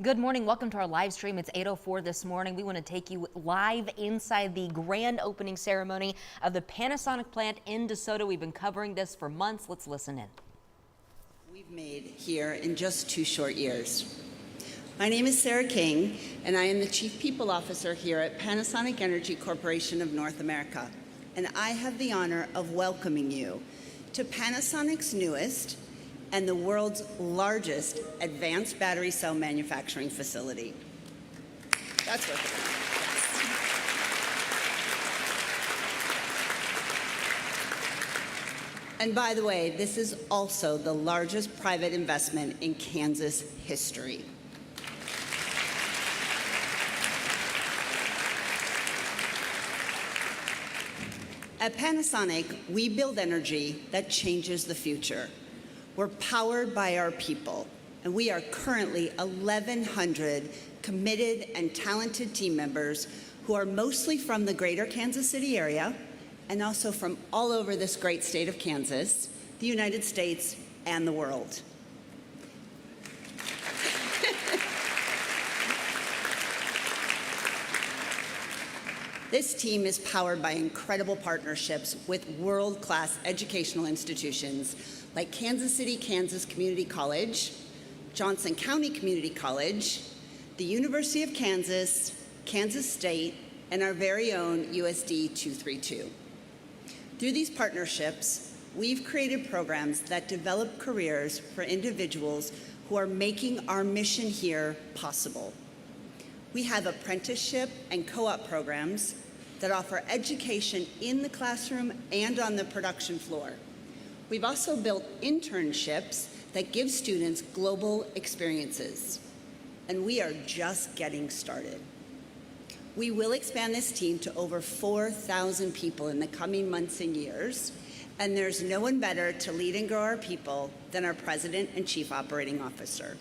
Good morning. Welcome to our live stream. It's 8:04 this morning. We want to take you live inside the grand opening ceremony of the Panasonic plant in DeSoto. We've been covering this for months. Let's listen in. We've made here in just 2 short years. My name is Sarah King, and I am the Chief People Officer here at Panasonic Energy Corporation of North America. And I have the honor of welcoming you to Panasonic's newest and the world's largest advanced battery cell manufacturing facility. That's what it is. And by the way, this is also the largest private investment in Kansas history. At Panasonic, we build energy that changes the future. We're powered by our people, and we are currently 1,100 committed and talented team members who are mostly from the greater Kansas City area and also from all over this great state of Kansas, the United States, and the world. This team is powered by incredible partnerships with world-class educational institutions like Kansas City, Kansas Community College, Johnson County Community College, the University of Kansas, Kansas State, and our very own USD 232. Through these partnerships, we've created programs that develop careers for individuals who are making our mission here possible. We have apprenticeship and co-op programs that offer education in the classroom and on the production floor. We've also built internships that give students global experiences, and we are just getting started. We will expand this team to over 4,000 people in the coming months and years, and there's no one better to lead and grow our people than our President and Chief Operating Officer.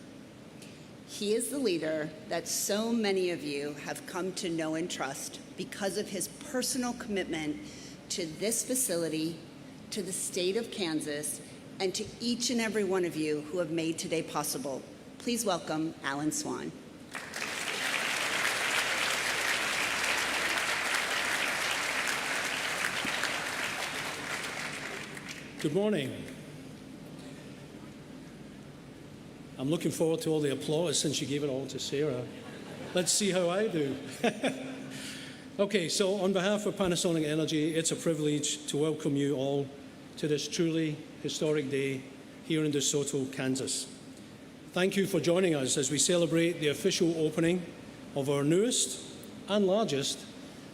He is the leader that so many of you have come to know and trust because of his personal commitment to this facility, to the state of Kansas, and to each and every one of you who have made today possible. Please welcome Alan Swan. Good morning. I'm looking forward to all the applause since you gave it all to Sarah. Let's see how I do. Okay, so on behalf of Panasonic Energy, it's a privilege to welcome you all to this truly historic day here in DeSoto, Kansas. Thank you for joining us as we celebrate the official opening of our newest and largest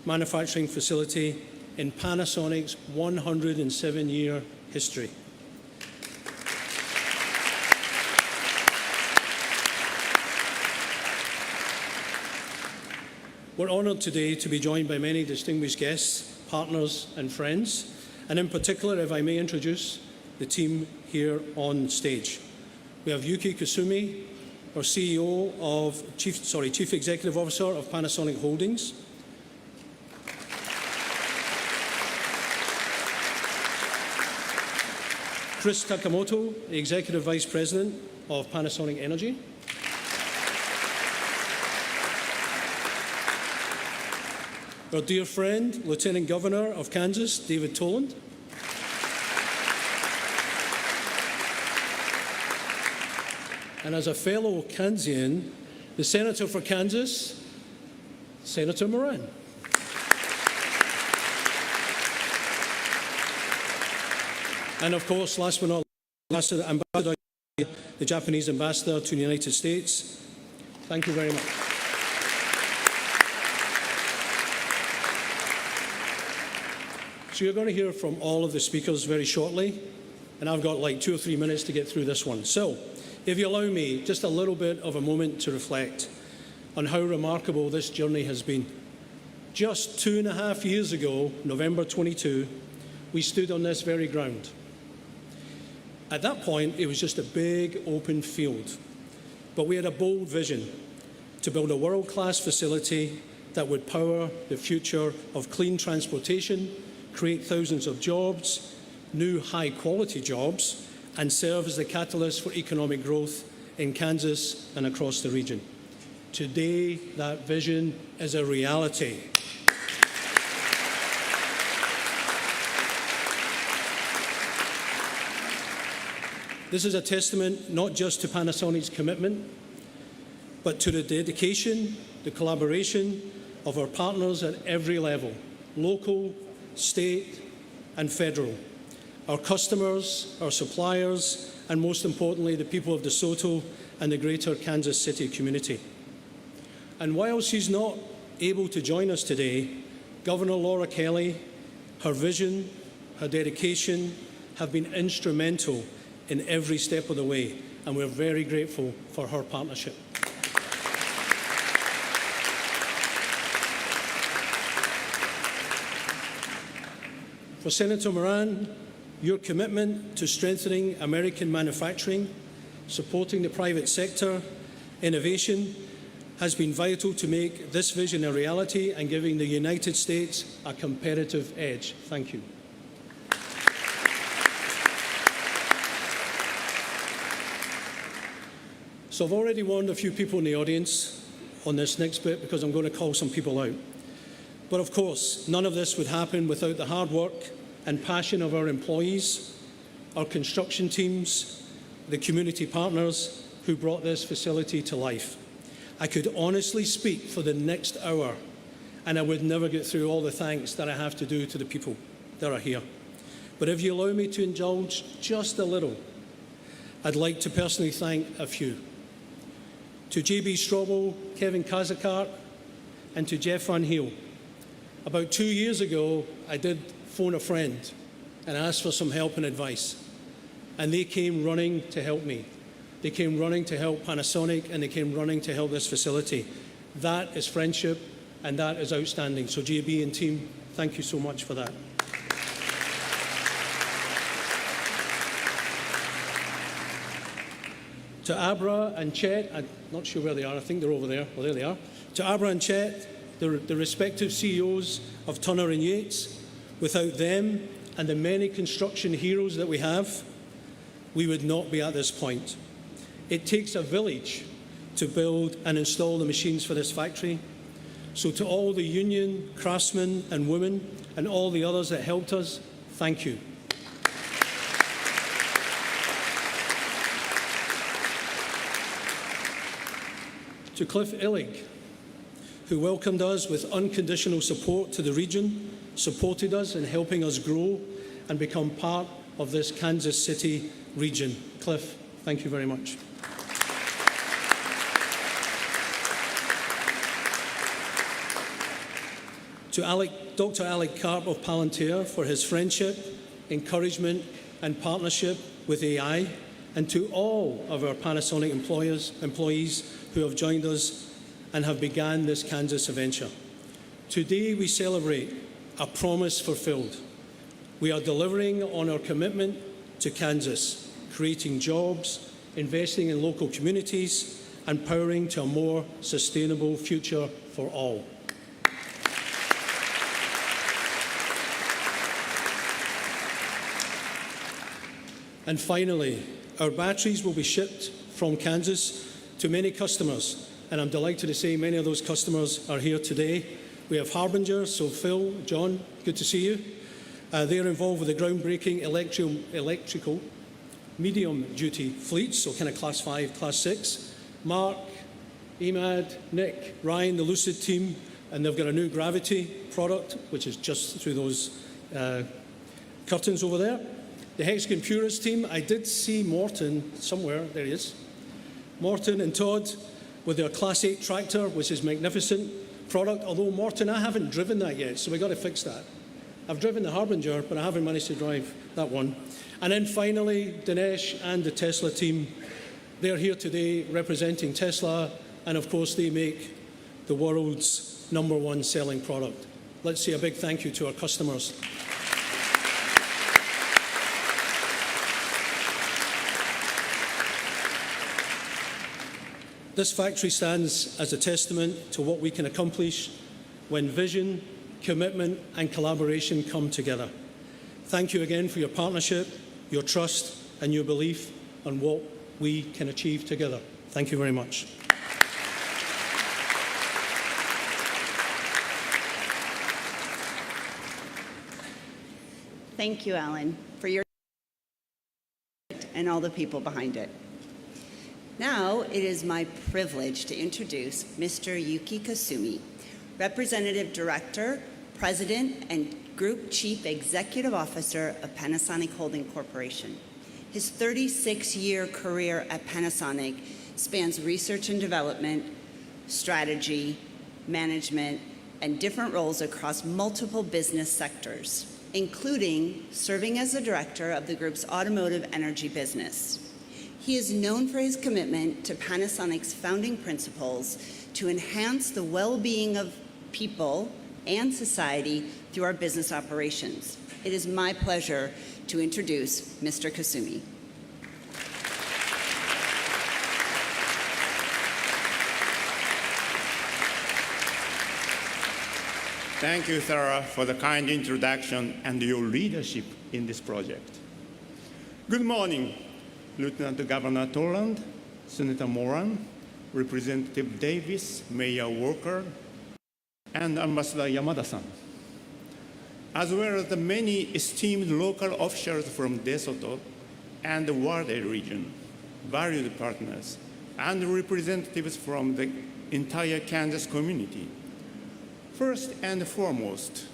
manufacturing facility in Panasonic's 107-year history. We're honored today to be joined by many distinguished guests, partners, and friends, and in particular, if I may introduce the team here on stage. We have Yuki Kusumi, our Chief Executive Officer of Panasonic Holdings. Chris Takamoto, Executive Vice President of Panasonic Energy. Our dear friend, Lieutenant Governor of Kansas, David Toland. And as a fellow Kansian, the Senator for Kansas, Senator Moran. And of course, last but not least, Ambassador, the Japanese Ambassador to the United States. Thank you very much. So you're going to hear from all of the speakers very shortly, and I've got like 2 or 3 minutes to get through this one. So, if you allow me, just a little bit of a moment to reflect on how remarkable this journey has been. Just 2.5 years ago, November 22, we stood on this very ground. At that point, it was just a big open field, but we had a bold vision to build a world-class facility that would power the future of clean transportation, create thousands of jobs, new high-quality jobs, and serve as the catalyst for economic growth in Kansas and across the region. Today, that vision is a reality. This is a testament not just to Panasonic's commitment, but to the dedication, the collaboration of our partners at every level, local, state, and federal. Our customers, our suppliers, and most importantly, the people of DeSoto and the greater Kansas City community. And while she's not able to join us today, Governor Laura Kelly, her vision, her dedication have been instrumental in every step of the way, and we're very grateful for her partnership. For Senator Moran, your commitment to strengthening American manufacturing, supporting the private sector, innovation, has been vital to make this vision a reality and giving the United States a competitive edge. Thank you. So I've already warned a few people in the audience on this next bit because I'm going to call some people out. But of course, none of this would happen without the hard work and passion of our employees, our construction teams, the community partners who brought this facility to life. I could honestly speak for the next hour, and I would never get through all the thanks that I have to do to the people that are here. But if you allow me to indulge just a little, I'd like to personally thank a few. To J.B. Strobel, Kevin Kazakart, and to Jeff Van Heel. About 2 years ago, I did phone a friend and asked for some help and advice. And they came running to help me. They came running to help Panasonic, and they came running to help this facility. That is friendship, and that is outstanding. So JB and team, thank you so much for that. To Abra and Chet, I'm not sure where they are, I think they're over there. Well, there they are. To Abra and Chet, the respective CEOs of Turner and Yates, without them and the many construction heroes that we have, we would not be at this point. It takes a village to build and install the machines for this factory. So to all the union craftsmen and women and all the others that helped us, thank you. To Cliff Illig, who welcomed us with unconditional support to the region, supported us in helping us grow and become part of this Kansas City region. Cliff, thank you very much. To Dr. Alec Karp of Palantir for his friendship, encouragement, and partnership with AI, and to all of our Panasonic employees who have joined us and have begun this Kansas adventure. Today we celebrate a promise fulfilled. We are delivering on our commitment to Kansas, creating jobs, investing in local communities, and powering to a more sustainable future for all. And finally, our batteries will be shipped from Kansas to many customers, and I'm delighted to say many of those customers are here today. We have Harbinger, so Phil, John, good to see you. They're involved with the groundbreaking electrical medium-duty fleets, so kind of Class 5, Class 6. Mark, Emad, Nick, Ryan, the Lucid team, and they've got a new Gravity product, which is just through those curtains over there. The Hexagon Purist team, I did see Morton somewhere, there he is. Morton and Todd with their Class 8 tractor, which is magnificent product, although Morton, I haven't driven that yet, so we've got to fix that. I've driven the Harbinger, but I haven't managed to drive that one. And then finally, Dinesh and the Tesla team, they're here today representing Tesla, and of course they make the world's #1 selling product. Let's say a big thank you to our customers. This factory stands as a testament to what we can accomplish when vision, commitment, and collaboration come together. Thank you again for your partnership, your trust, and your belief on what we can achieve together. Thank you very much. Thank you, Alan, for your and all the people behind it. Now it is my privilege to introduce Mr. Yuki Kusumi, Representative Director, President, and Group Chief Executive Officer of Panasonic Holding Corporation. His 36-year career at Panasonic spans research and development, strategy, management, and different roles across multiple business sectors, including serving as the director of the group's automotive energy business. He is known for his commitment to Panasonic's founding principles to enhance the well-being of people and society through our business operations. It is my pleasure to introduce Mr. Kusumi. Thank you, Sarah, for the kind introduction and your leadership in this project. Good morning, Lieutenant Governor Toland, Senator Moran, Representative Davis, Mayor Walker, and Ambassador Yamada-san, as well as the many esteemed local officials from DeSoto and the Wardell region, valued partners, and representatives from the entire Kansas community. First and foremost,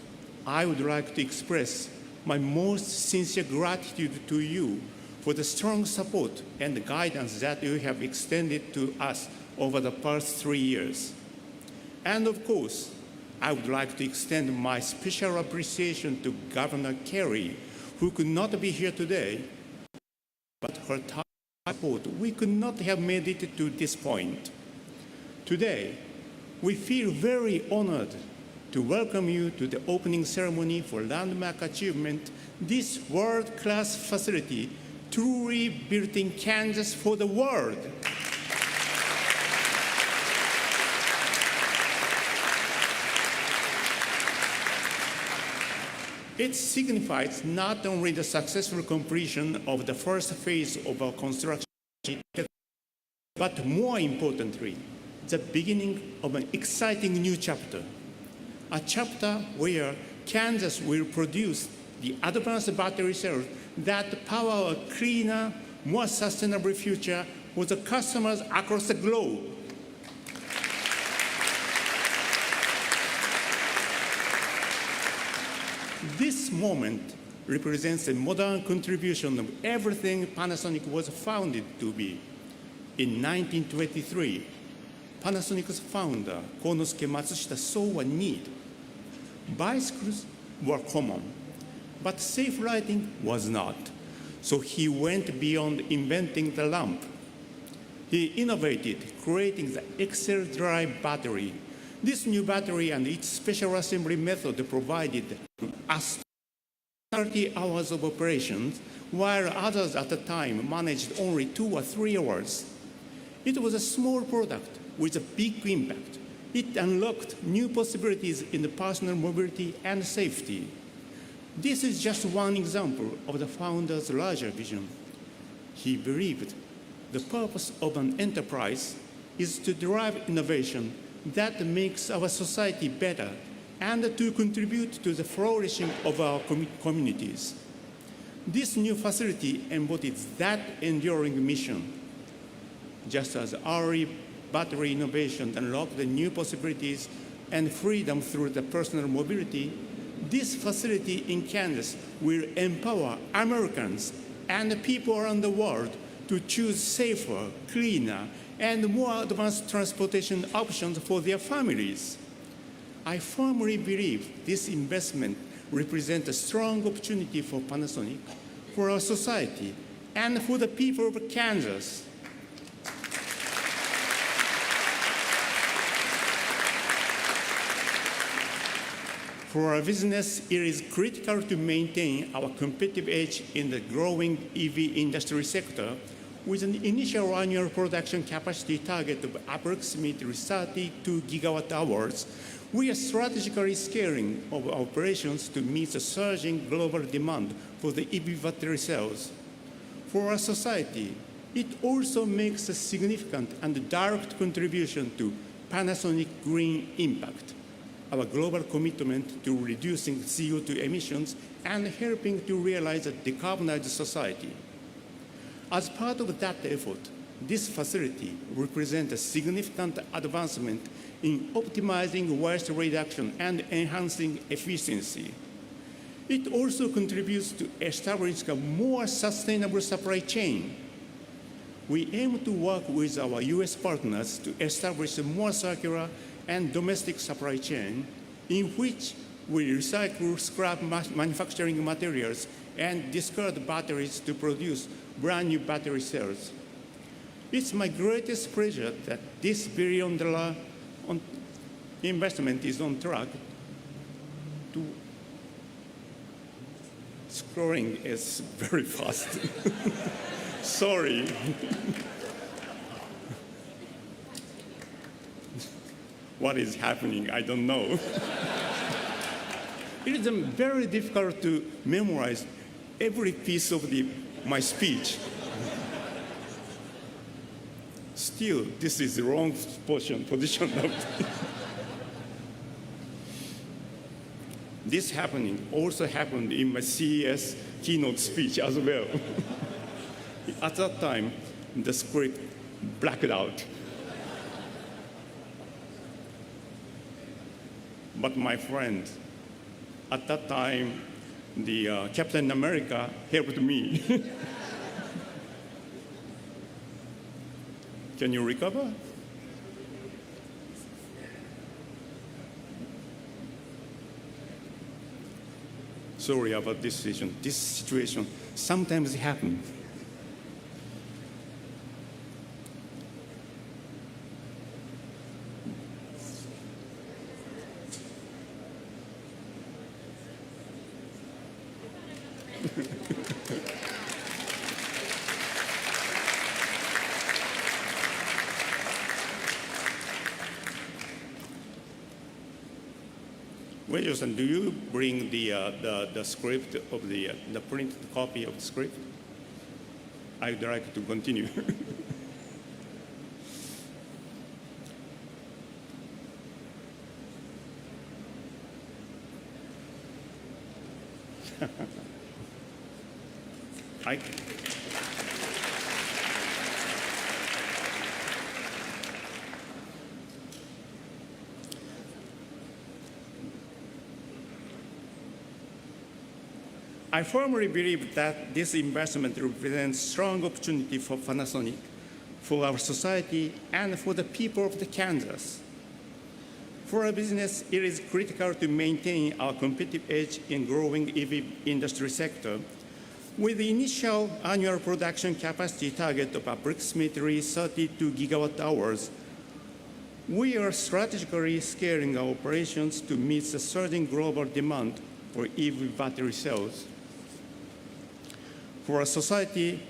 I would like to express my most sincere gratitude to you for the strong support and guidance that you have extended to us over the past 3 years. And of course, I would like to extend my special appreciation to Governor Kerry, who could not be here today, but her support, we could not have made it to this point. Today, we feel very honored to welcome you to the opening ceremony for landmark achievement, this world-class facility truly built in Kansas for the world. It signifies not only the successful completion of the first phase of our construction, but more importantly, the beginning of an exciting new chapter. A chapter where Kansas will produce the advanced battery cells that power a cleaner, more sustainable future for the customers across the globe. This moment represents a modern contribution of everything Panasonic was founded to be. In 1923, Panasonic's founder, Konosuke Matsushita, saw a need. Bicycles were common, but safe riding was not. So he went beyond inventing the lamp. He innovated, creating the Excel Drive battery. This new battery and its special assembly method provided us 30 hours of operations, while others at the time managed only 2 or 3 hours. It was a small product with a big impact. It unlocked new possibilities in the personal mobility and safety. This is just one example of the founder's larger vision. He believed the purpose of an enterprise is to drive innovation that makes our society better and to contribute to the flourishing of our communities. This new facility embodies that enduring mission. Just as early battery innovation unlocked the new possibilities and freedom through the personal mobility, this facility in Kansas will empower Americans and people around the world to choose safer, cleaner, and more advanced transportation options for their families. I firmly believe this investment represents a strong opportunity for Panasonic, for our society, and for the people of Kansas. For our business, it is critical to maintain our competitive edge in the growing EV industry sector with an initial annual production capacity target of approximately 32 gigawatt hours. We are strategically scaling our operations to meet the surging global demand for the EV battery cells. For our society, it also makes a significant and direct contribution to Panasonic green impact. our global commitment to reducing CO2 emissions and helping to realize a decarbonized society. As part of that effort, this facility represents a significant advancement in optimizing waste reduction and enhancing efficiency. It also contributes to establishing a more sustainable supply chain. We aim to work with our US partners to establish a more circular and domestic supply chain in which we recycle scrap manufacturing materials and discard batteries to produce brand new battery cells. It's my greatest pleasure that this $1 billion investment is on track to scrolling is very fast. Sorry. What is happening? I don't know. It is very difficult to memorize every piece of my speech. Still, this is the wrong position of This also happened in my CES keynote speech as well. At that time, the script blacked out. But my friend, at that time, the Captain America helped me. Can you recover? Sorry about this situation. This situation sometimes happens. Wilson, do you bring the script of the printed copy of the script? I'd like to continue. I firmly believe that this investment represents a strong opportunity for Panasonic, for our society, and for the people of Kansas. For our business, it is critical to maintain our competitive edge in growing EV industry sector. With the initial annual production capacity target of approximately 32 gigawatt hours, we are strategically scaling our operations to meet the surging global demand for EV battery cells. For our society,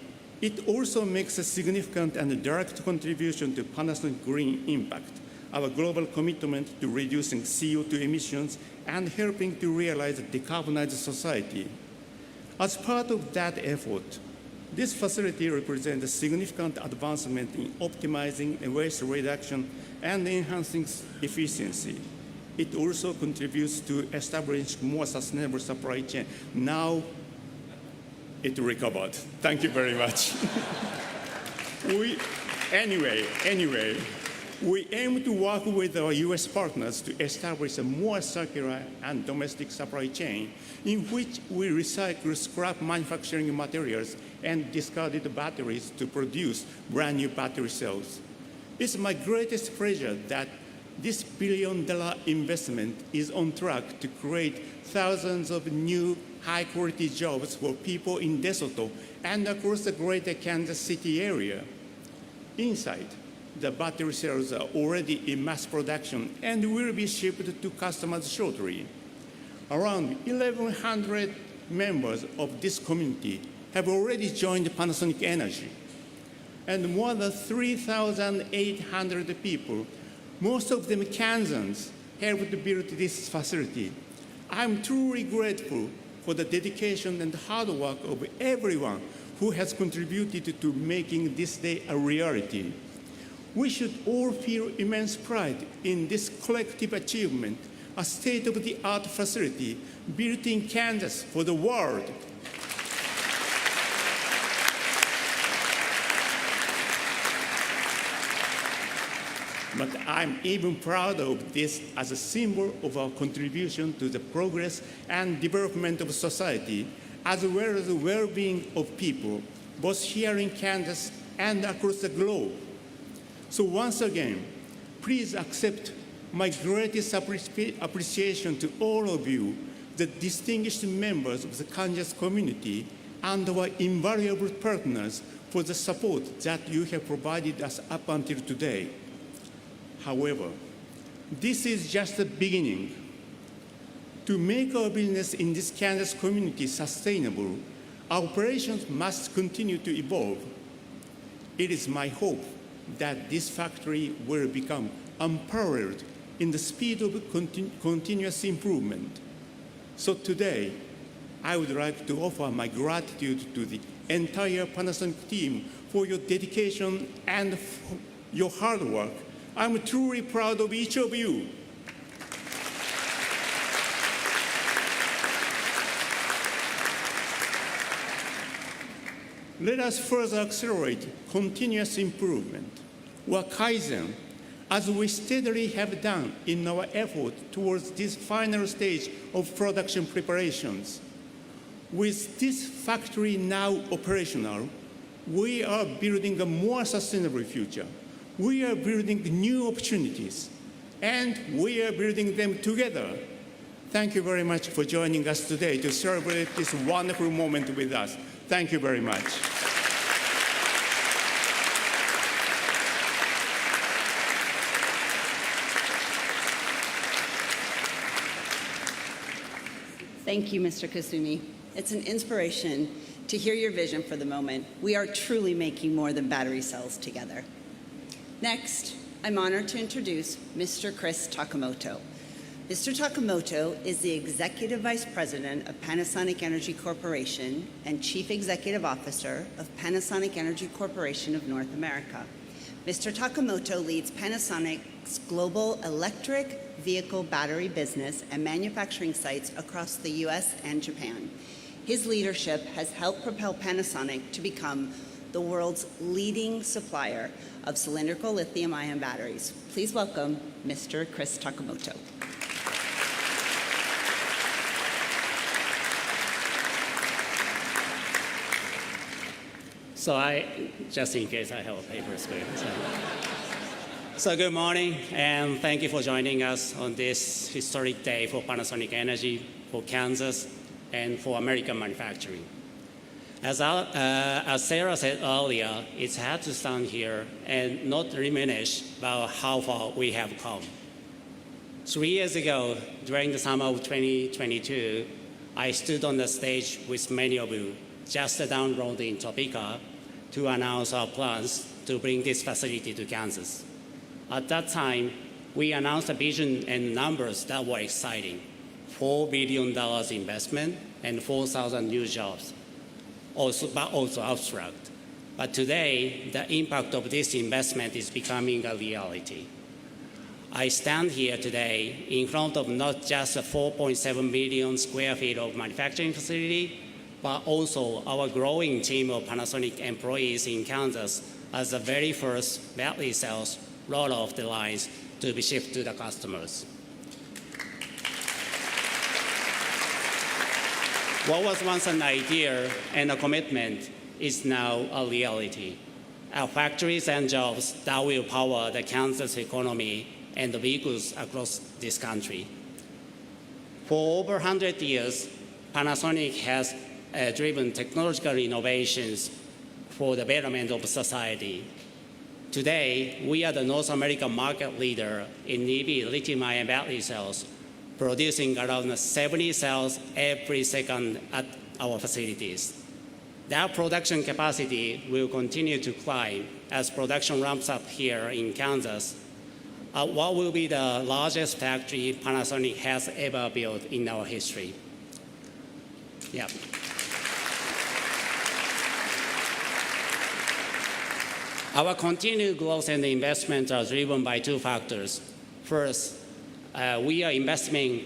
it also makes a significant and direct contribution to Panasonic Green Impact, our global commitment to reducing CO2 emissions and helping to realize a decarbonized society. As part of that effort, this facility represents a significant advancement in optimizing waste reduction and enhancing efficiency. It also contributes to establish more sustainable supply chain. Now, it recovered. Thank you very much. Anyway, we aim to work with our US partners to establish a more circular and domestic supply chain in which we recycle scrap manufacturing materials and discarded batteries to produce brand new battery cells. It's my greatest pleasure that this $1 billion investment is on track to create thousands of new high-quality jobs for people in DeSoto and across the greater Kansas City area. Inside, the battery cells are already in mass production and will be shipped to customers shortly. Around 1,100 members of this community have already joined Panasonic Energy, and more than 3,800 people, most of them Kansans, helped build this facility. I'm truly grateful for the dedication and hard work of everyone who has contributed to making this day a reality. We should all feel immense pride in this collective achievement a state-of-the-art facility built in Kansas for the world. But I'm even proud of this as a symbol of our contribution to the progress and development of society, as well as the well-being of people, both here in Kansas and across the globe. So once again, please accept my greatest appreciation to all of you, the distinguished members of the Kansas community, and our invaluable partners for the support that you have provided us up until today. However, this is just the beginning. To make our business in this Kansas community sustainable, our operations must continue to evolve. It is my hope that this factory will become unparalleled in the speed of continuous improvement. So today, I would like to offer my gratitude to the entire Panasonic team for your dedication and your hard work. I'm truly proud of each of you. Let us further accelerate continuous improvement, or Kaizen, as we steadily have done in our effort towards this final stage of production preparations. With this factory now operational, we are building a more sustainable future. We are building new opportunities, and we are building them together. Thank you very much for joining us today to celebrate this wonderful moment with us. Thank you very much. Thank you, Mr. Kusumi. It's an inspiration to hear your vision for the moment. We are truly making more than battery cells together. Next, I'm honored to introduce Mr. Chris Takamoto. Mr. Takamoto is the Executive Vice President of Panasonic Energy Corporation and Chief Executive Officer of Panasonic Energy Corporation of North America. Mr. Takamoto leads Panasonic's global electric vehicle battery business and manufacturing sites across the US and Japan. His leadership has helped propel Panasonic to become the world's leading supplier of cylindrical lithium-ion batteries. Please welcome Mr. Chris Takamoto. So just in case I have a paper screen. So good morning, and thank you for joining us on this historic day for Panasonic Energy, for Kansas, and for American manufacturing. As Sarah said earlier, it's hard to stand here and not reminisce about how far we have come. 3 years ago, during the summer of 2022, I stood on the stage with many of you just down the road in Topeka to announce our plans to bring this facility to Kansas. At that time, we announced a vision and numbers that were exciting: $4 billion investment and 4,000 new jobs, but also abstract. But today, the impact of this investment is becoming a reality. I stand here today in front of not just a 4.7 million square feet of manufacturing facility, but also our growing team of Panasonic employees in Kansas as the very first battery cells roll off the lines to be shipped to the customers. What was once an idea and a commitment is now a reality. Our factories and jobs that will power the Kansas economy and the vehicles across this country. For over 100 years, Panasonic has driven technological innovations for the betterment of society. Today, we are the North American market leader in EV lithium-ion battery cells, producing around 70 cells every second at our facilities. That production capacity will continue to climb as production ramps up here in Kansas, at what will be the largest factory Panasonic has ever built in our history. Yeah. Our continued growth and investments are driven by two factors. First, we are investing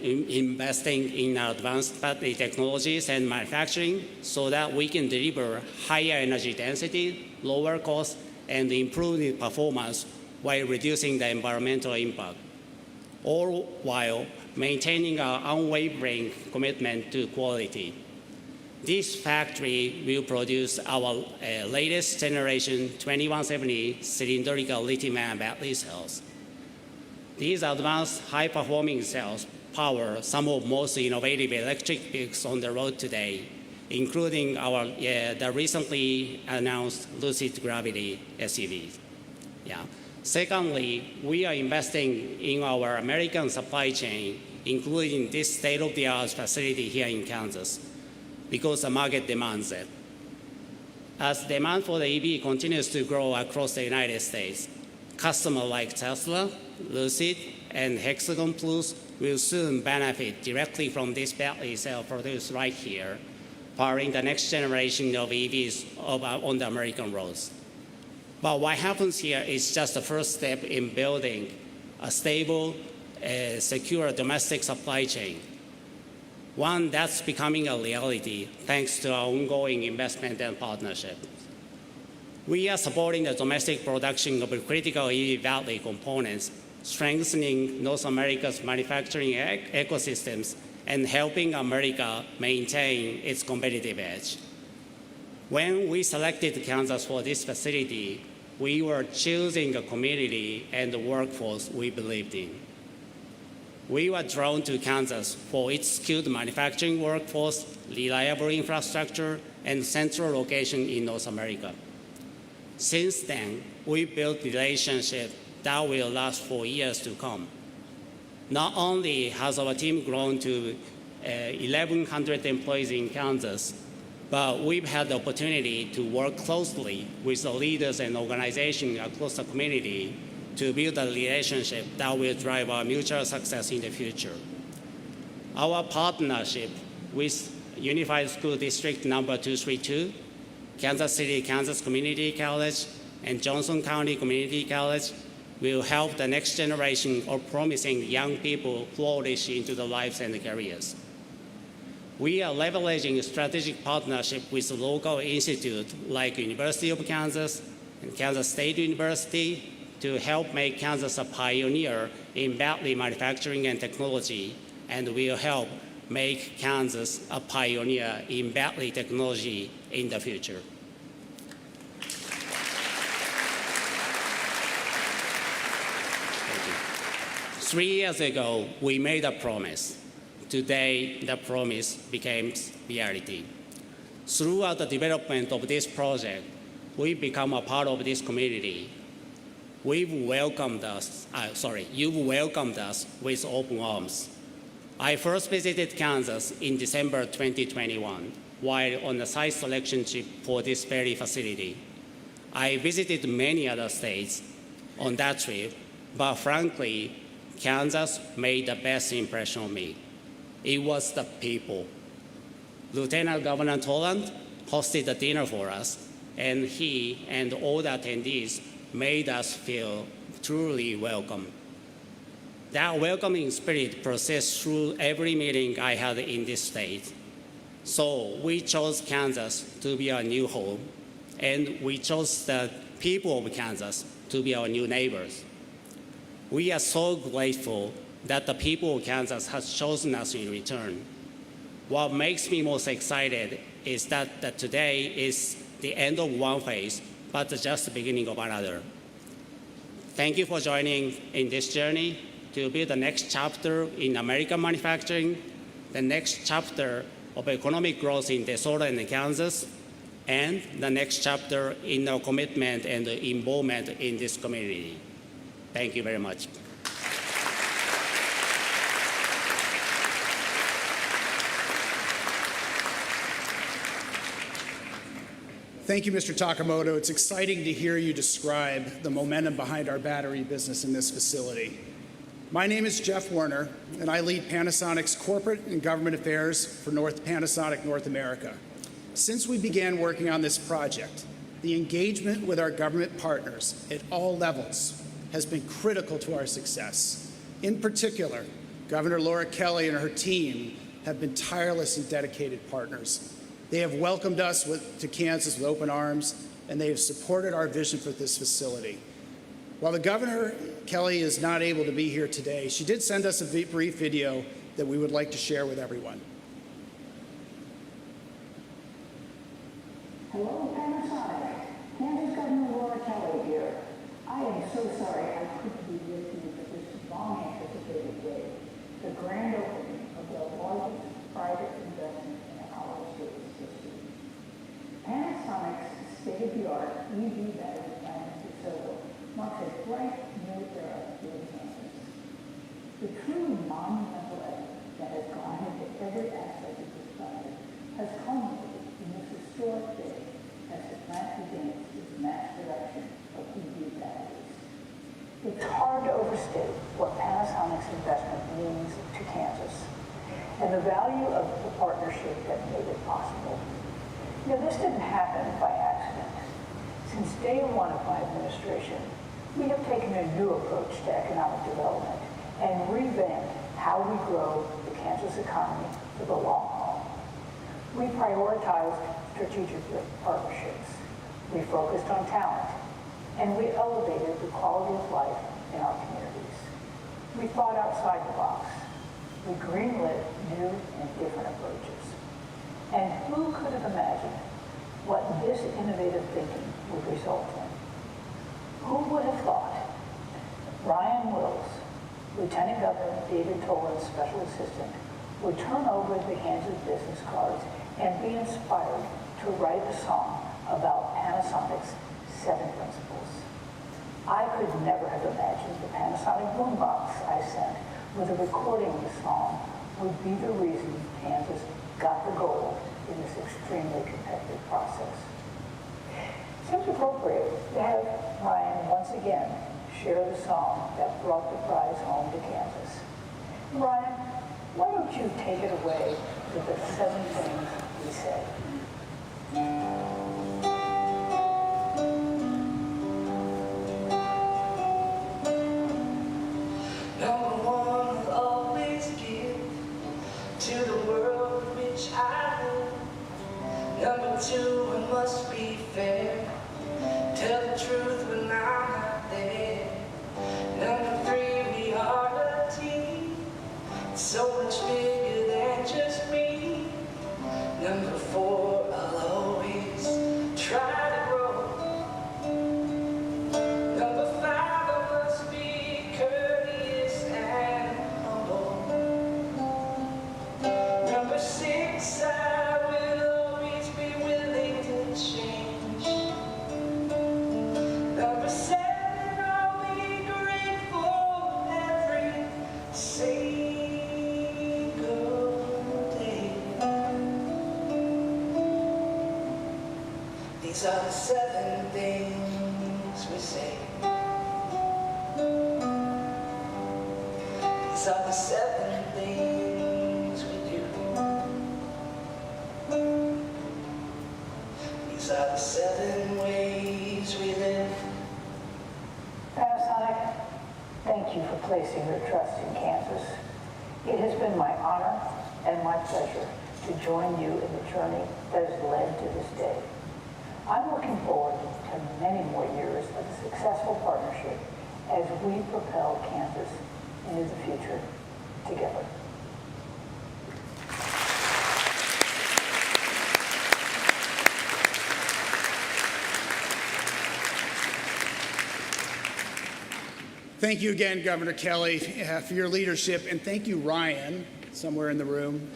in advanced battery technologies and manufacturing so that we can deliver higher energy density, lower cost, and improved performance while reducing the environmental impact, all while maintaining our unwavering commitment to quality. This factory will produce our latest generation 2170 cylindrical lithium-ion battery cells. These advanced high-performing cells power some of the most innovative electric vehicles on the road today, including the recently announced Lucid Gravity SUVs. Yeah. Secondly, we are investing in our American supply chain, including this state-of-the-art facility here in Kansas, because the market demands it. As demand for the EV continues to grow across the United States, customers like Tesla, Lucid, and Hexagon Plus will soon benefit directly from this battery cell produced right here, powering the next generation of EVs on the American roads. But what happens here is just the first step in building a stable, secure domestic supply chain, one that's becoming a reality thanks to our ongoing investment and partnership. We are supporting the domestic production of critical EV battery components, strengthening North America's manufacturing ecosystems, and helping America maintain its competitive edge. When we selected Kansas for this facility, we were choosing a community and the workforce we believed in. We were drawn to Kansas for its skilled manufacturing workforce, reliable infrastructure, and central location in North America. Since then, we built relationships that will last for years to come. Not only has our team grown to 1,100 employees in Kansas, but we've had the opportunity to work closely with the leaders and organizations across the community to build a relationship that will drive our mutual success in the future. Our partnership with Unified School District Number 232, Kansas City, Kansas Community College, and Johnson County Community College will help the next generation of promising young people flourish into their lives and careers. We are leveraging a strategic partnership with local institutes like University of Kansas and Kansas State University to help make Kansas a pioneer in battery manufacturing and technology, and will help make Kansas a pioneer in battery technology in the future. Thank you. 3 years ago, we made a promise. Today, the promise became reality. Throughout the development of this project, we've become a part of this community. You've welcomed us with open arms. I first visited Kansas in December 2021 while on the site selection trip for this very facility. I visited many other states on that trip, but frankly, Kansas made the best impression on me. It was the people. Lieutenant Governor Toland hosted a dinner for us, and he and all the attendees made us feel truly welcome. That welcoming spirit persists through every meeting I had in this state. So we chose Kansas to be our new home, and we chose the people of Kansas to be our new neighbors. We are so grateful that the people of Kansas has chosen us in return. What makes me most excited is that today is the end of one phase, but just the beginning of another. Thank you for joining in this journey to build the next chapter in American manufacturing, the next chapter of economic growth in DeSoto and Kansas, and the next chapter in our commitment and involvement in this community. Thank you very much. Thank you, Mr. Takamoto. It's exciting to hear you describe the momentum behind our battery business in this facility. My name is Jeff Werner, and I lead Panasonic's corporate and government affairs for Panasonic North America. Since we began working on this project, the engagement with our government partners at all levels has been critical to our success. In particular, Governor Laura Kelly and her team have been tireless and dedicated partners. They have welcomed us to Kansas with open arms, and they have supported our vision for this facility. While the Governor Kelly is not able to be here today, she did send us a brief video that we would like to share with everyone. Hello, Panasonic. Kansas Governor Laura Kelly here. I am so sorry I couldn't be with you for this long-anticipated day, the grand opening of the largest private investment in our state's history. Panasonic's state-of-the-art EV battery plant in Soto marks a bright new era for Kansas. The truly monumental effort that has gone into every aspect of this project has culminated in this historic day as the plant begins its mass production of EV batteries. It's hard to overstate what Panasonic's investment means to Kansas and the value of the partnership that made it possible. You know, this didn't happen by accident. Since day one of my administration, we have taken a new approach to economic development and revamped how we grow the Kansas economy for the long haul. We prioritized strategic partnerships. We focused on talent, and we elevated the quality of life in our communities. We thought outside the box. We greenlit new and different approaches. And who could have imagined what this innovative thinking would result in? Who would have thought Ryan Wills, Lieutenant Governor David Toland's special assistant, would turn over the Kansas business cards and be inspired to write a song about Panasonic's 7 principles. I could never have imagined the Panasonic boombox I sent with a recording of the song would be the reason Kansas got the gold in this extremely competitive process. It seems appropriate to have Ryan once again share the song that brought the prize home to Kansas. Ryan, why don't you take it away with the 7 things we said? Number 1, will always give to the world which I live. Number 2, I must be fair. Tell the truth when I'm not there. Number 3, we are a team, so much bigger than just me. Number 4, I'll always try to grow. Number 5, I must be courteous and humble. Number 6, I will always be willing to change. Number 7, I'll be grateful every single day. These are the 7 things we say. These are the 7 things we do. These are the 7 ways we live. Panasonic, thank you for placing your trust in Kansas. It has been my honor and my pleasure to join you in the journey that has led to this day. I'm looking forward to many more years of successful partnership as we propel Kansas into the future together. Thank you again, Governor Kelly, for your leadership, and thank you, Ryan, somewhere in the room,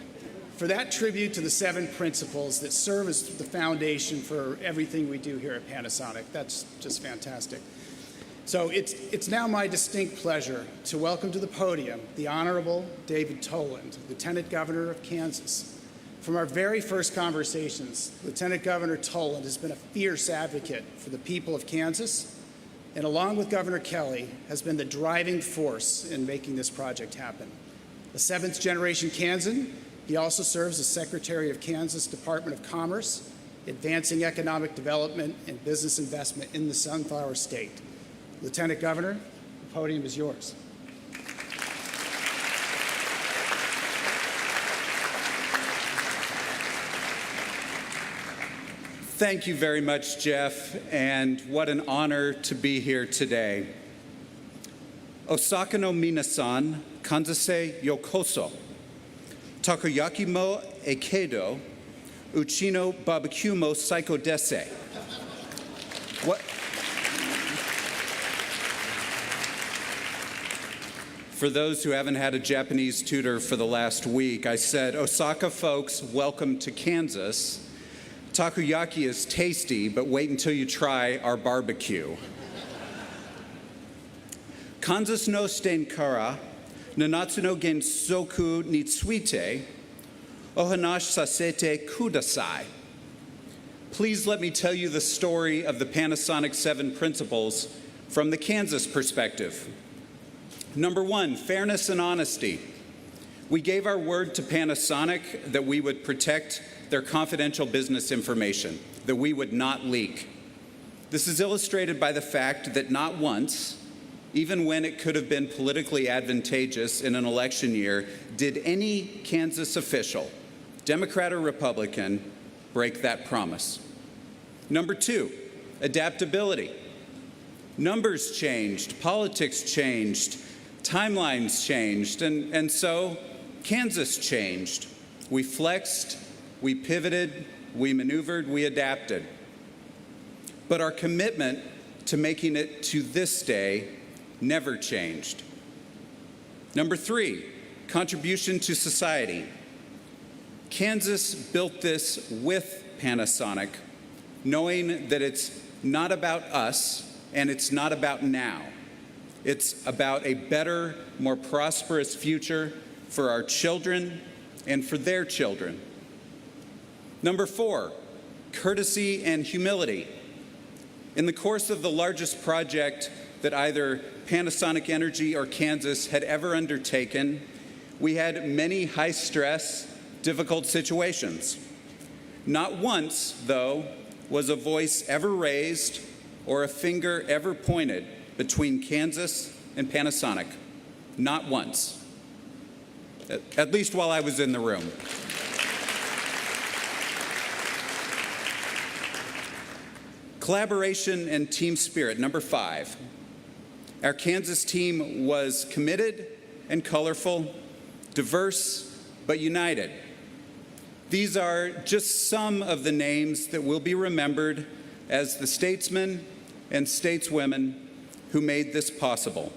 for that tribute to the 7 principles that serve as the foundation for everything we do here at Panasonic. That's just fantastic. So it's now my distinct pleasure to welcome to the podium the Honorable David Toland, Lieutenant Governor of Kansas. From our very first conversations, Lieutenant Governor Toland has been a fierce advocate for the people of Kansas, and along with Governor Kelly, has been the driving force in making this project happen. A 7th generation Kansan, he also serves as Secretary of Kansas Department of Commerce, advancing economic development and business investment in the Sunflower State. Lieutenant Governor, The podium is yours. Thank you very much, Jeff, and what an honor to be here today. Osaka no minasan, kanzase yokoso. Takoyaki mo ekedo, uchino barbecue mo saiko dese. What? For those who haven't had a Japanese tutor for the last week, I said, Osaka folks, welcome to Kansas. Takoyaki is tasty, but wait until you try our barbecue. Kansas no stenkara, nanatsu no gensoku ni tsuite, ohanashi sasete kudasai. Please let me tell you the story of the Panasonic 7 principles from the Kansas perspective. Number 1, fairness and honesty. We gave our word to Panasonic that we would protect their confidential business information, that we would not leak. This is illustrated by the fact that not once, even when it could have been politically advantageous in an election year, did any Kansas official, Democrat or Republican, break that promise. Number 2, adaptability. Numbers changed, politics changed, timelines changed, and so Kansas changed. We flexed, we pivoted, we maneuvered, we adapted. But our commitment to making it to this day never changed. Number 3, contribution to society. Kansas built this with Panasonic, knowing that it's not about us and it's not about now. It's about a better, more prosperous future for our children and for their children. Number 4, courtesy and humility. In the course of the largest project that either Panasonic Energy or Kansas had ever undertaken, we had many high-stress, difficult situations. Not once, though, was a voice ever raised or a finger ever pointed between Kansas and Panasonic. Not once. At least while I was in the room. Collaboration and team spirit, number 5. Our Kansas team was committed and colorful, diverse but united. These are just some of the names that will be remembered as the statesmen and stateswomen who made this possible.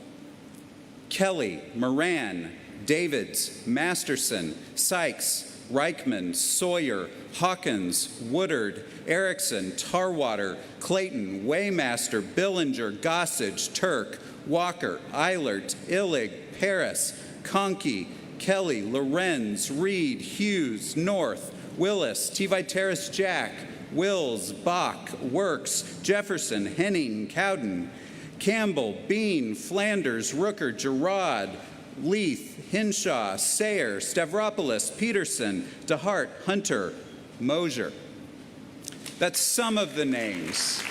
Kelly, Moran, Davids, Masterson, Sykes, Reichman, Sawyer, Hawkins, Woodard, Erickson, Tarwater, Clayton, Waymaster, Billinger, Gossage, Turk, Walker, Eilert, Illig, Paris, Conkey, Kelly, Lorenz, Reed, Hughes, North, Willis, Tiviteris Jack, Wills, Bach, Works, Jefferson, Henning, Cowden, Campbell, Bean, Flanders, Rooker, Gerard, Leith, Hinshaw, Sayer, Stavropoulos, Peterson, DeHart, Hunter, Mosier. That's some of the names.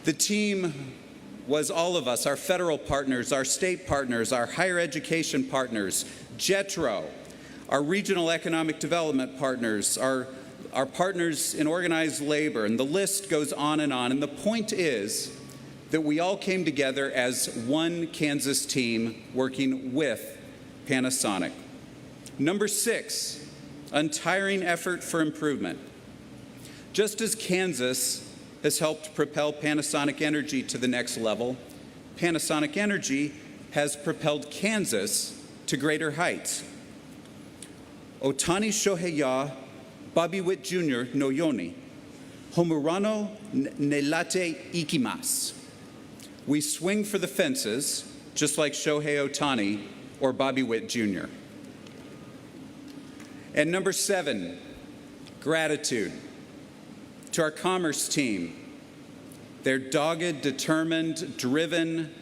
The team was all of us, our federal partners, our state partners, our higher education partners, JETRO, our regional economic development partners, our partners in organized labor, and the list goes on. And the point is that we all came together as one Kansas team working with Panasonic. Number 6, untiring effort for improvement. Just as Kansas has helped propel Panasonic Energy to the next level, Panasonic Energy has propelled Kansas to greater heights. Otani Shohei Bobby Witt Jr. no Yoni, Homurano Nelate Ikimasu. We swing for the fences, just like Shohei Otani or Bobby Witt Jr. And number 7, gratitude. To our commerce team, they're dogged, determined, driven,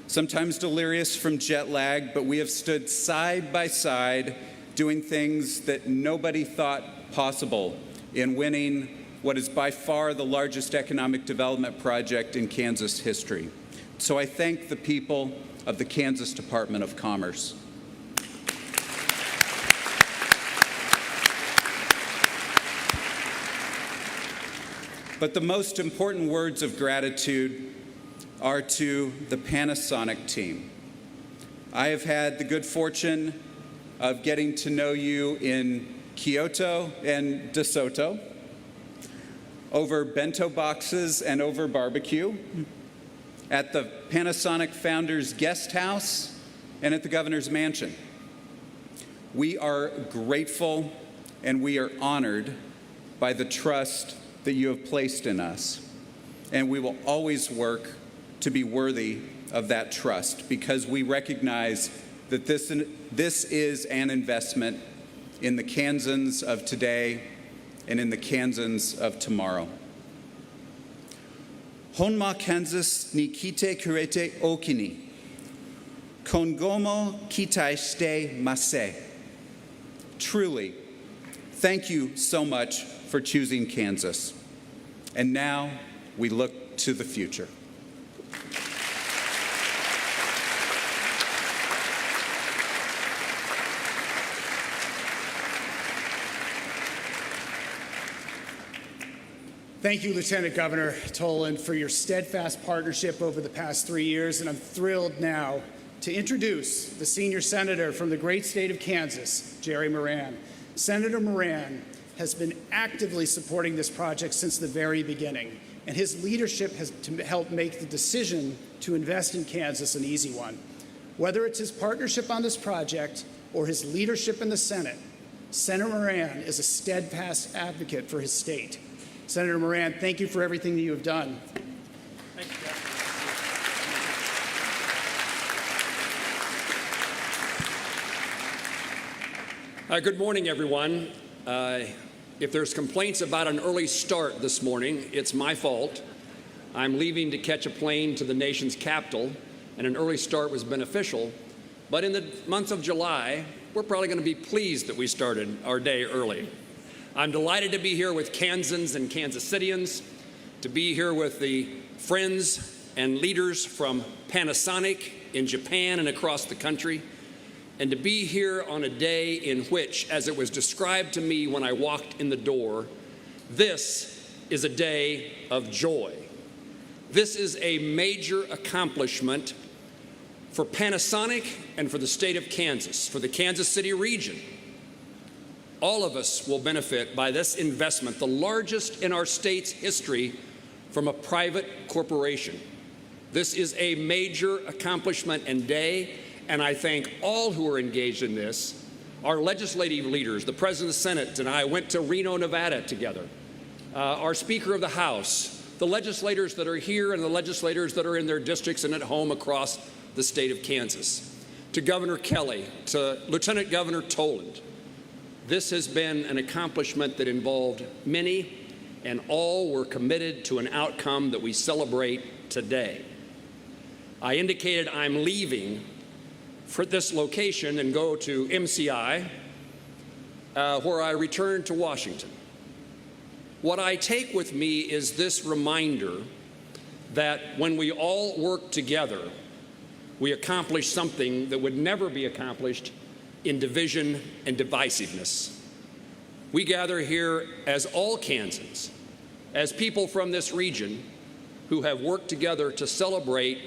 sometimes delirious from jet lag, but we have stood side by side doing things that nobody thought possible in winning what is by far the largest economic development project in Kansas history. So I thank the people of the Kansas Department of Commerce. But the most important words of gratitude are to the Panasonic team. I have had the good fortune of getting to know you in Kyoto and DeSoto, over bento boxes and over barbecue, at the Panasonic Founders Guest House, and at the Governor's Mansion. We are grateful and we are honored by the trust that you have placed in us, and we will always work to be worthy of that trust because we recognize that this is an investment in the Kansans of today and in the Kansans of tomorrow. Honma Kansas ni kite kurete okini. Kongomo kitai shite mase. Truly, thank you so much for choosing Kansas. And now we look to the future. Thank you, Lieutenant Governor Toland, for your steadfast partnership over the past 3 years, and I'm thrilled now to introduce the senior senator from the great state of Kansas, Jerry Moran. Senator Moran has been actively supporting this project since the very beginning, and his leadership has helped make the decision to invest in Kansas an easy one. Whether it's his partnership on this project or his leadership in the Senate, Senator Moran is a steadfast advocate for his state. Senator Moran, thank you for everything that you have done. Thank you, Jeff. Good morning, everyone. If there's complaints about an early start this morning, it's my fault. I'm leaving to catch a plane to the nation's capital, and an early start was beneficial. But in the month of July, we're probably going to be pleased that we started our day early. I'm delighted to be here with Kansans and Kansas Cityans, to be here with the friends and leaders from Panasonic in Japan and across the country, and to be here on a day in which, as it was described to me when I walked in the door, this is a day of joy. This is a major accomplishment for Panasonic and for the state of Kansas, for the Kansas City region. All of us will benefit by this investment, the largest in our state's history from a private corporation. This is a major accomplishment and day, and I thank all who are engaged in this. Our legislative leaders, the President of the Senate and I went to Reno, Nevada together. Our Speaker of the House, the legislators that are here and the legislators that are in their districts and at home across the state of Kansas. To Governor Kelly, to Lieutenant Governor Toland. This has been an accomplishment that involved many, and all were committed to an outcome that we celebrate today. I indicated I'm leaving for this location and go to MCI, where I return to Washington. What I take with me is this reminder that when we all work together, we accomplish something that would never be accomplished in division and divisiveness. We gather here as all Kansans, as people from this region who have worked together to celebrate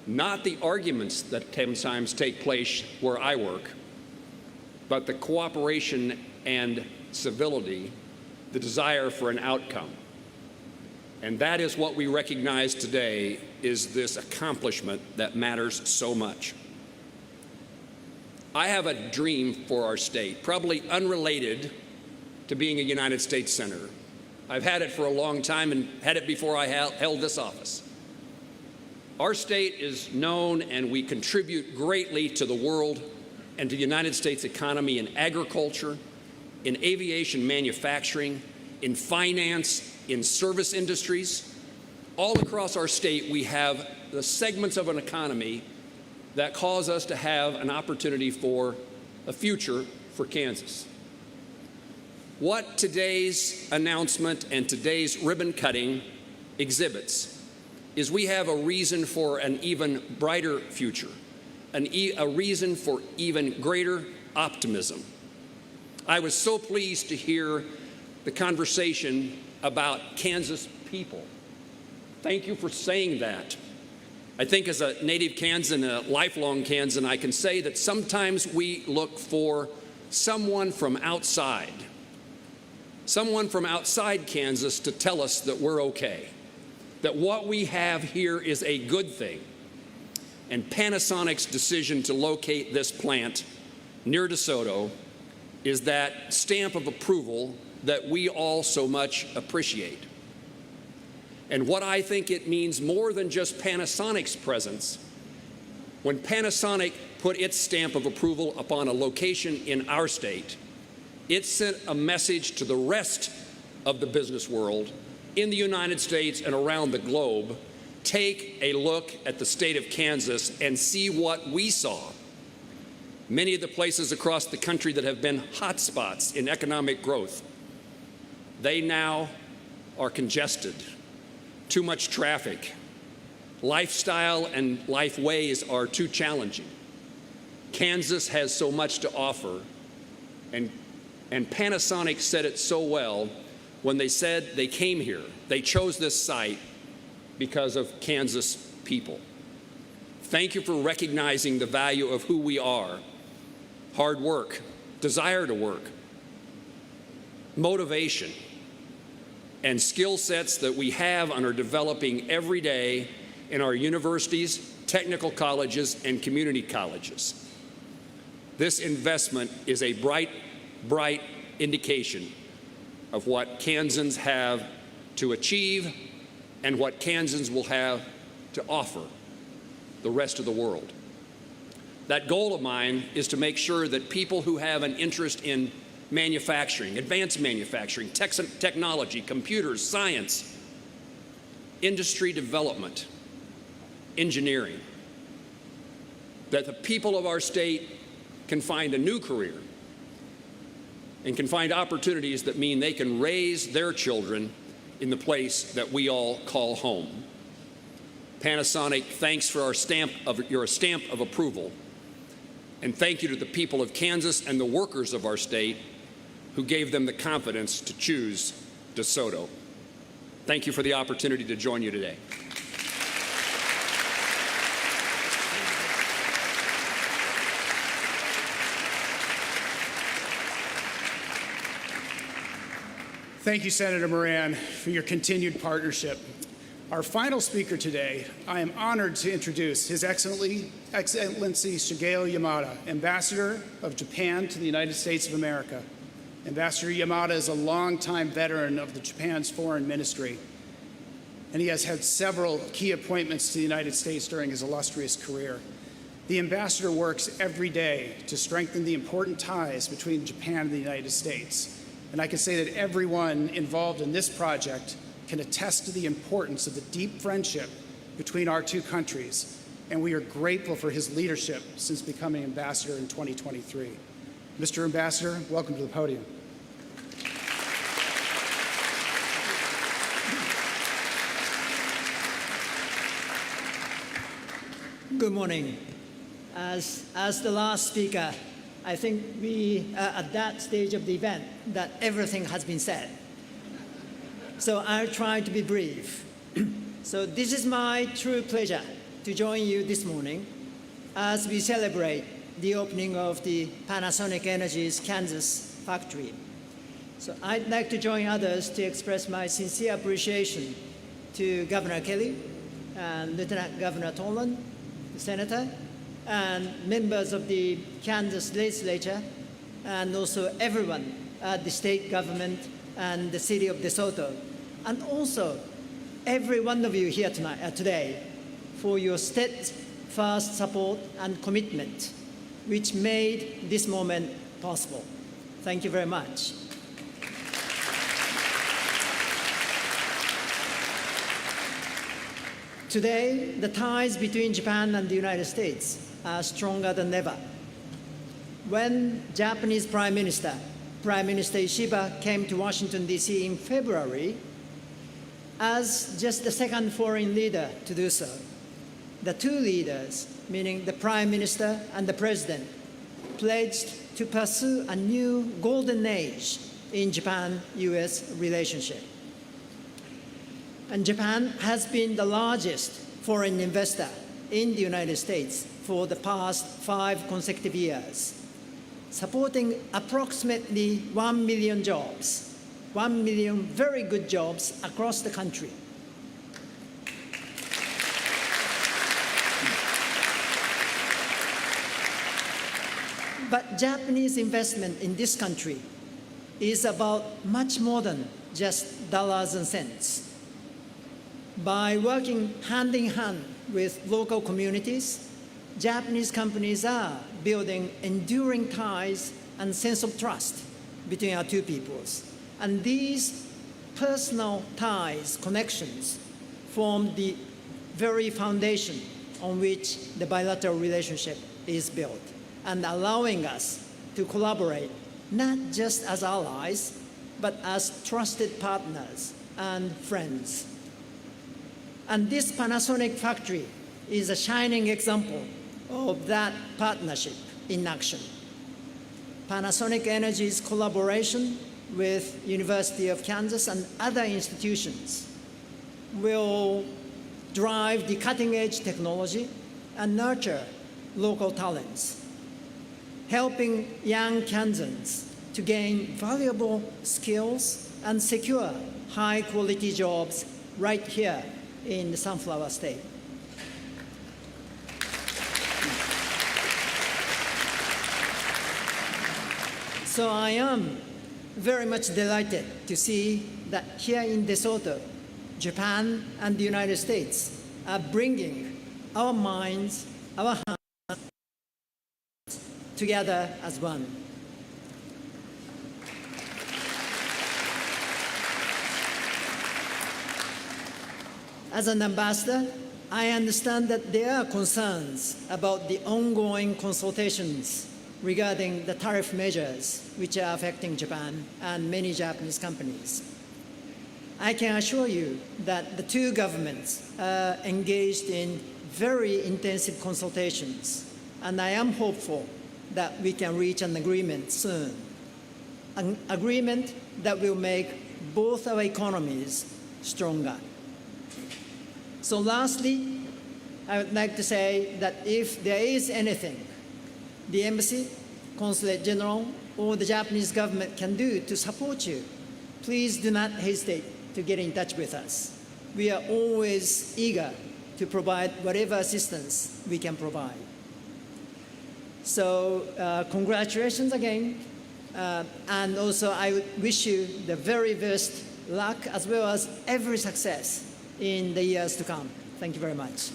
not the arguments that sometimes take place where I work, but the cooperation and civility, the desire for an outcome. And that is what we recognize today is this accomplishment that matters so much. I have a dream for our state, probably unrelated to being a United States Senator. I've had it for a long time and had it before I held this office. Our state is known and we contribute greatly to the world and to the United States economy in agriculture, in aviation manufacturing, in finance, in service industries. All across our state, we have the segments of an economy that cause us to have an opportunity for a future for Kansas. What today's announcement and today's ribbon cutting exhibits is we have a reason for an even brighter future, a reason for even greater optimism. I was so pleased to hear the conversation about Kansas people. Thank you for saying that. I think as a native Kansan, a lifelong Kansan, I can say that sometimes we look for someone from outside Kansas to tell us that we're okay, that what we have here is a good thing. And Panasonic's decision to locate this plant near DeSoto is that stamp of approval that we all so much appreciate. And what I think it means more than just Panasonic's presence, when Panasonic put its stamp of approval upon a location in our state, it sent a message to the rest of the business world in the United States and around the globe. Take a look at the state of Kansas and see what we saw. Many of the places across the country that have been hotspots in economic growth, they now are congested, too much traffic. Lifestyle and life ways are too challenging. Kansas has so much to offer, and Panasonic said it so well when they said they came here. They chose this site because of Kansas people. Thank you for recognizing the value of who we are. Hard work, desire to work, motivation, and skill sets that we have and are developing every day in our universities, technical colleges, and community colleges. This investment is a bright indication of what Kansans have to achieve and what Kansans will have to offer the rest of the world. That goal of mine is to make sure that people who have an interest in manufacturing, advanced manufacturing, technology, computers, science, industry development, engineering, that the people of our state can find a new career and can find opportunities that mean they can raise their children in the place that we all call home. Panasonic, thanks for your stamp of approval. And thank you to the people of Kansas and the workers of our state who gave them the confidence to choose DeSoto. Thank you for the opportunity to join you today. Thank you, Senator Moran, for your continued partnership. Our final speaker today, I am honored to introduce His Excellency Shigeo Yamada, Ambassador of Japan to the United States of America. Ambassador Yamada is a longtime veteran of Japan's foreign ministry, and he has had several key appointments to the United States during his illustrious career. The ambassador works every day to strengthen the important ties between Japan and the United States. And I can say that everyone involved in this project can attest to the importance of the deep friendship between our two countries, and we are grateful for his leadership since becoming ambassador in 2023. Mr. Ambassador, welcome to the podium. Good morning. As the last speaker, I think we are at that stage of the event that everything has been said. So I'll try to be brief. So this is my true pleasure to join you this morning as we celebrate the opening of the Panasonic Energy's Kansas factory. So I'd like to join others to express my sincere appreciation to Governor Kelly and Lieutenant Governor Toland, the Senator, and members of the Kansas legislature, and also everyone at the state government and the city of DeSoto, and also every one of you here today for your steadfast support and commitment, which made this moment possible. Thank you very much. Today, the ties between Japan and the United States are stronger than ever. When Japanese Prime Minister Prime Minister Ishiba came to Washington, D.C. in February as just the second foreign leader to do so. The two leaders, meaning the Prime Minister and the President, pledged to pursue a new golden age in Japan-US relationship. And Japan has been the largest foreign investor in the United States for the past 5 consecutive years, supporting approximately 1 million jobs, 1 million very good jobs across the country. But Japanese investment in this country is about much more than just dollars and cents. By working hand in hand with local communities, Japanese companies are building enduring ties and sense of trust between our two peoples. And these personal ties, connections, form the very foundation on which the bilateral relationship is built, and allowing us to collaborate not just as allies, but as trusted partners and friends. And this Panasonic factory is a shining example of that partnership in action. Panasonic Energy's collaboration with University of Kansas and other institutions will drive the cutting-edge technology and nurture local talents, helping young Kansans to gain valuable skills and secure high-quality jobs right here in the Sunflower State. So I am very much delighted to see that here in DeSoto, Japan and the United States are bringing our minds, our hands together as one. As an ambassador, I understand that there are concerns about the ongoing consultations regarding the tariff measures which are affecting Japan and many Japanese companies. I can assure you that the two governments are engaged in very intensive consultations, and I am hopeful that we can reach an agreement soon, an agreement that will make both our economies stronger. So lastly, I would like to say that if there is anything the embassy, consulate general, or the Japanese government can do to support you, please do not hesitate to get in touch with us. We are always eager to provide whatever assistance we can provide. So congratulations again, and also I wish you the very best luck as well as every success in the years to come. Thank you very much.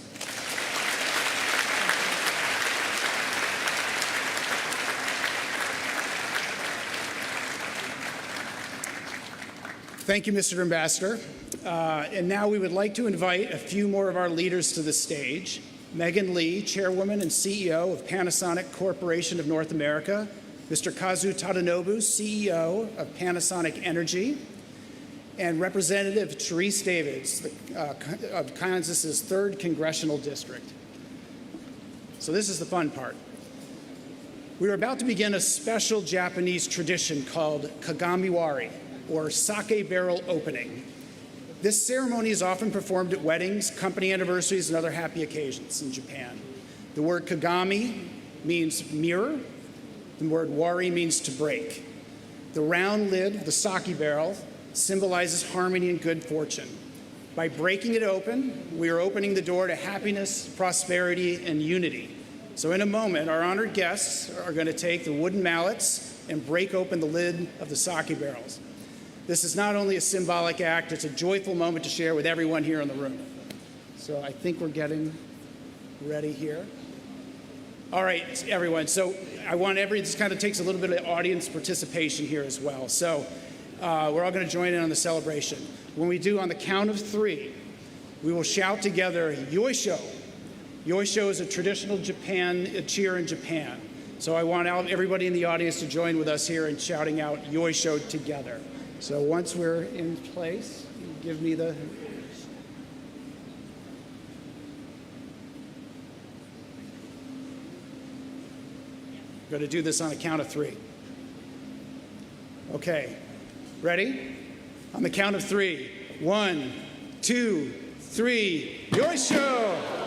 Thank you, Mr. Ambassador. And now we would like to invite a few more of our leaders to the stage. Megan Lee, Chairwoman and CEO of Panasonic Corporation of North America, Mr. Kazu Tadanobu, CEO of Panasonic Energy, and Representative Therese Davids of Kansas's 3rd Congressional District. So this is the fun part. We are about to begin a special Japanese tradition called Kagamiwari, or sake barrel opening. This ceremony is often performed at weddings, company anniversaries, and other happy occasions in Japan. The word kagami means mirror. The word wari means to break. The round lid of the sake barrel symbolizes harmony and good fortune. By breaking it open, we are opening the door to happiness, prosperity, and unity. So in a moment, our honored guests are going to take the wooden mallets and break open the lid of the sake barrels. This is not only a symbolic act, it's a joyful moment to share with everyone here in the room. So I think we're getting ready here. All right, everyone. So this kind of takes a little bit of audience participation here as well. So we're all going to join in on the celebration. When we do on the count of 3, we will shout together, Yoisho. Yoisho is a traditional cheer in Japan. So I want everybody in the audience to join with us here in shouting out Yoisho together. So once we're in place, give me the... We're going to do this on a count of 3. Okay, ready? On the count of 3. 1, 2, 3, Yoisho!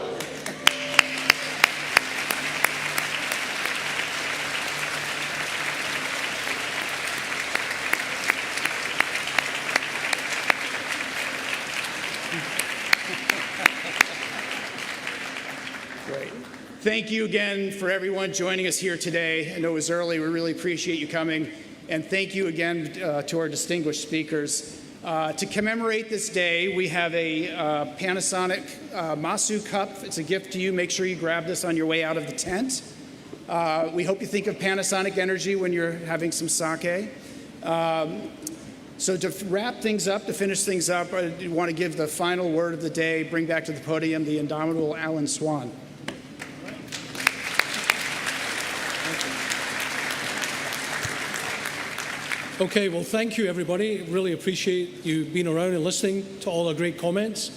Great. Thank you again for everyone joining us here today. I know it was early. We really appreciate you coming. And thank you again to our distinguished speakers. To commemorate this day, we have a Panasonic Masu cup. It's a gift to you. Make sure you grab this on your way out of the tent. We hope you think of Panasonic Energy when you're having some sake. So to wrap things up, to finish things up, I want to give the final word of the day, bring back to the podium the indomitable Alan Swan. Okay, well, thank you, everybody. Really appreciate you being around and listening to all our great comments.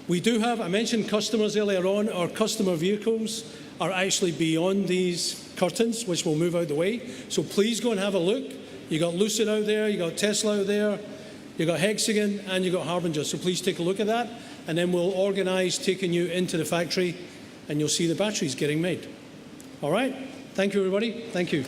We do have, I mentioned customers earlier on, our customer vehicles are actually beyond these curtains, which will move out the way. So please go and have a look. You got Lucid out there, you got Tesla out there, you got Hexagon, and you got Harbinger. So please take a look at that, and then we'll organize taking you into the factory, and you'll see the batteries getting made. All right? Thank you, everybody. Thank you.